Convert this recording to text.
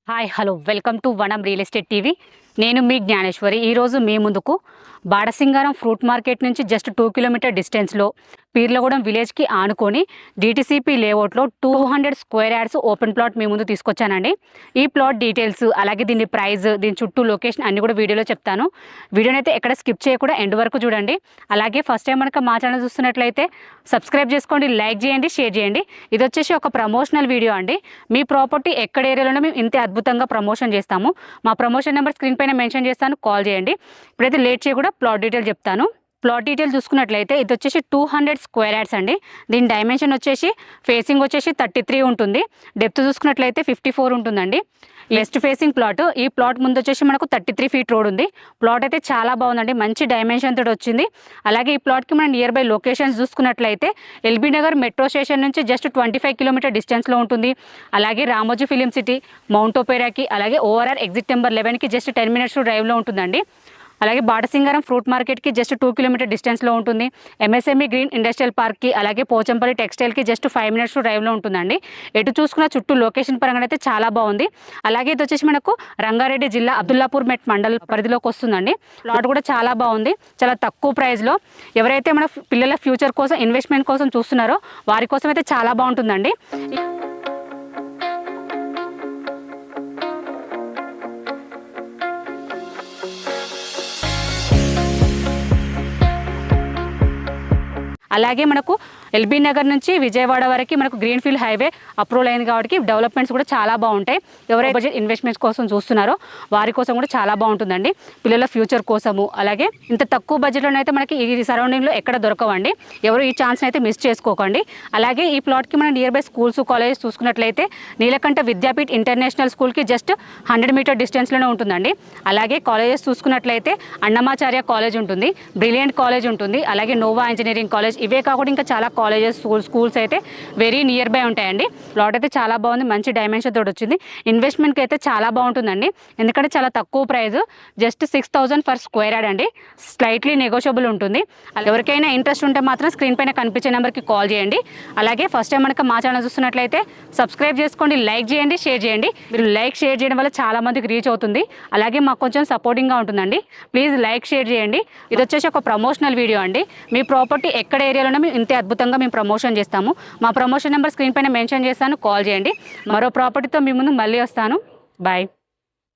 Hi hello welcome to వనం real estate TV. నేను మీ జ్ఞానేశ్వరి. ఈరోజు మీ ముందుకు బాడసింగారం ఫ్రూట్ మార్కెట్ నుంచి జస్ట్ 2 కిలోమీటర్ డిస్టెన్స్లో పీర్లగూడెం విలేజ్కి ఆనుకొని డిటిసిపి లేఅవుట్లో 200 స్క్వేర్ యార్డ్స్ ఓపెన్ ప్లాట్ మీ ముందు తీసుకొచ్చానండి. ఈ ప్లాట్ డీటెయిల్స్ అలాగే దీని ప్రైస్, దీని చుట్టూ లొకేషన్ అన్ని కూడా వీడియోలో చెప్తాను. వీడియోని అయితే ఎక్కడ స్కిప్ చేయకుండా ఎండ్ వరకు చూడండి. అలాగే ఫస్ట్ టైం మనకు మా ఛానల్ చూస్తున్నట్లయితే సబ్స్క్రైబ్ చేసుకోండి, లైక్ చేయండి, షేర్ చేయండి. ఇది వచ్చేసి ఒక ప్రమోషనల్ వీడియో అండి. మీ ప్రాపర్టీ ఎక్కడ ఏరియాలోనే మేము ఇంతే అద్భుతంగా ప్రమోషన్ చేస్తాము. మా ప్రమోషన్ నెంబర్ స్క్రీన్ పైన మెన్షన్ చేస్తాను, కాల్ చేయండి. ఇప్పుడైతే లేట్ చేయకుండా ప్లాట్ డీటెయిల్ చెప్తాను. ప్లాట్ డీటెయిల్ చూసుకున్నట్లయితే ఇది వచ్చేసి 200 స్క్వేర్ యార్డ్స్ అండి. దీని డైమెన్షన్ వచ్చేసి ఫేసింగ్ వచ్చేసి 33 ఉంటుంది. డెప్త్ చూసుకున్నట్లయితే 54 ఉంటుందండి. West facing plot. ఈ ప్లాట్ ముందు వచ్చేసి మనకు 33 ఫీట్ రోడ్ ఉంది. ప్లాట్ అయితే చాలా బాగుందండి, మంచి డైమెన్షన్ తోటి వచ్చింది. అలాగే ఈ ప్లాట్కి మనం నియర్ బై లొకేషన్స్ చూసుకున్నట్లయితే ఎల్బీ నగర్ మెట్రో స్టేషన్ నుంచి జస్ట్ 25 కిలోమీటర్ డిస్టెన్స్లో ఉంటుంది. అలాగే రామోజీ ఫిలిం సిటీ, మౌంట్ ఒపేరాకి, అలాగే ఓఆర్ఆర్ ఎగ్జిట్ నెంబర్ 11కి జస్ట్ 10 మినిట్స్ డ్రైవ్లో ఉంటుందండి. అలాగే బాడసింగారం ఫ్రూట్ మార్కెట్కి జస్ట్ 2 కిలోమీటర్ డిస్టెన్స్లో ఉంటుంది. ఎంఎస్ఎంఈ గ్రీన్ ఇండస్ట్రియల్ పార్క్కి, అలాగే పోచంపల్లి టెక్స్టైల్కి జస్ట్ 5 మినిట్స్ డ్రైవ్లో ఉంటుందండి. ఎటు చూసుకున్న చుట్టూ లొకేషన్ పరంగా అయితే చాలా బాగుంది. అలాగే ఇది వచ్చేసి మనకు రంగారెడ్డి జిల్లా అబ్దుల్లాపూర్ మెట్ మండల్ పరిధిలోకి వస్తుందండి. ప్లాట్ కూడా చాలా బాగుంది, చాలా తక్కువ ప్రైస్లో. ఎవరైతే మన పిల్లల ఫ్యూచర్ కోసం, ఇన్వెస్ట్మెంట్ కోసం చూస్తున్నారో వారి కోసం అయితే చాలా బాగుంటుందండి. అలాగే మనకు ఎల్బీ నగర్ నుంచి విజయవాడ వరకు మనకు గ్రీన్ ఫీల్డ్ హైవే అప్రూవల్ అయింది కాబట్టి డెవలప్మెంట్స్ కూడా చాలా బాగుంటాయి. ఎవరైతే బడ్జెట్ ఇన్వెస్ట్మెంట్స్ కోసం చూస్తున్నారో వారి కోసం కూడా చాలా బాగుంటుందండి, పిల్లల ఫ్యూచర్ కోసము. అలాగే ఇంత తక్కువ బడ్జెట్లోనే అయితే మనకి ఈ సరౌండింగ్లో ఎక్కడ దొరకవండి. ఎవరు ఈ ఛాన్స్ అయితే మిస్ చేసుకోకండి. అలాగే ఈ ప్లాట్కి మనం నియర్ బై స్కూల్స్, కాలేజెస్ చూసుకున్నట్లయితే నీలకంఠ విద్యాపీఠ్ ఇంటర్నేషనల్ స్కూల్కి జస్ట్ 100 మీటర్ డిస్టెన్స్లోనే ఉంటుందండి. అలాగే కాలేజెస్ చూసుకున్నట్లయితే అన్నమాచార్య కాలేజ్ ఉంటుంది, బ్రిలియంట్ కాలేజ్ ఉంటుంది, అలాగే నోవా ఇంజనీరింగ్ కాలేజ్. ఇవే కాకుండా ఇంకా చాలా కాలేజెస్, స్కూల్స్ అయితే వెరీ నియర్ బై ఉంటాయండి. ప్లాట్ అయితే చాలా బాగుంది, మంచి డైమెన్షన్ తోటి వచ్చింది. ఇన్వెస్ట్మెంట్కి అయితే చాలా బాగుంటుందండి, ఎందుకంటే చాలా తక్కువ price, just 6,000 for square yard అండి. స్లైట్లీ నెగోషియబుల్ ఉంటుంది. ఎవరికైనా ఇంట్రెస్ట్ ఉంటే మాత్రం స్క్రీన్ పైన కనిపించే నెంబర్కి కాల్ చేయండి. అలాగే ఫస్ట్ టైం మనకు మా ఛానల్ చూస్తున్నట్లయితే సబ్స్క్రైబ్ చేసుకోండి, లైక్ చేయండి, షేర్ చేయండి. మీరు లైక్, షేర్ చేయడం వల్ల చాలా మందికి రీచ్ అవుతుంది. అలాగే మాకు కొంచెం సపోర్టింగ్గా ఉంటుందండి. ప్లీజ్ లైక్, షేర్ చేయండి. ఇది వచ్చేసి ఒక ప్రమోషనల్ వీడియో అండి. మీ ప్రాపర్టీ ఎక్కడ ఏరియాలోనే మేము ఇంతే అద్భుతంగా మేము ప్రమోషన్ చేస్తాము. మా ప్రమోషన్ నెంబర్ స్క్రీన్ పైన మెన్షన్ చేస్తాను, కాల్ చేయండి. మరో ప్రాపర్టీతో మీ ముందు మళ్ళీ వస్తాను. బాయ్.